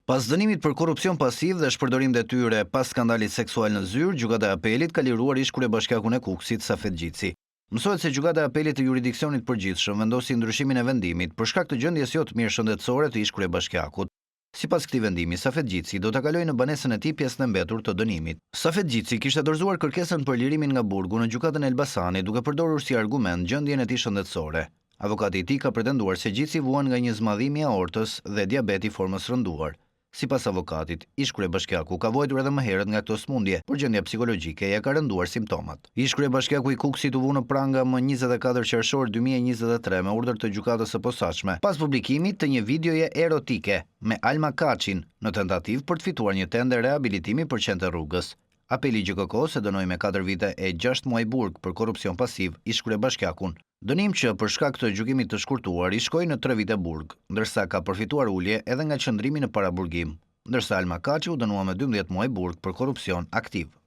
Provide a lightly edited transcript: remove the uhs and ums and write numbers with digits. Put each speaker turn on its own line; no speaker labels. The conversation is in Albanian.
Pas dënimit për korrupsion pasiv dhe shpërdorim detyre pas skandalit seksual në Zyrë, gjykata e apelit ka liruar ish kryebashkiakun e Kukësit Safet Gjitsi. Mësohet se gjykata e apelit të juridiksionit përgjithshëm vendosi ndryshimin e vendimit për shkak të gjendjes jo të mirë shëndetësore të ish kryebashkiakut. Sipas këtij vendimi, Safet Gjitsi do ta kalojë në banesën e tij pjesën e mbetur të dënimit. Safet Gjitsi kishte dorëzuar kërkesën për lirimin nga burgu në gjykatën e Elbasanit duke përdorur si argument gjendjen e tij shëndetësore. Avokati i tij ka pretenduar se Gjitsi vuan nga një zmadhim i aortës dhe diabeti formës rënduar. Sipas avokatit, ish kryebashkiaku ka vojtur edhe më herët nga këto sëmundje, por gjendja psikologjike ja ka rënduar simptomat. Ish kryebashkiaku i Kukësit u vu në pranga më 24 qershor 2023 me urdhër të gjykatës së posaçme, pas publikimit të një videoje erotike me Alma Kaçin në tentativë për të fituar një tender rehabilitimi për qendër rrugës. Apeli i GJK-s e dënoi me 4 vite e 6 muaj burg për korrupsion pasiv ish kryebashkiakun. Dënim që për shkak të gjykimit të shkurtuar i shkoi në 3 vite burg, ndërsa ka përfituar ulje edhe nga qëndrimi në paraburgim, ndërsa Alma Kaçi u dënuar me 12 muaj burg për korrupsion aktiv.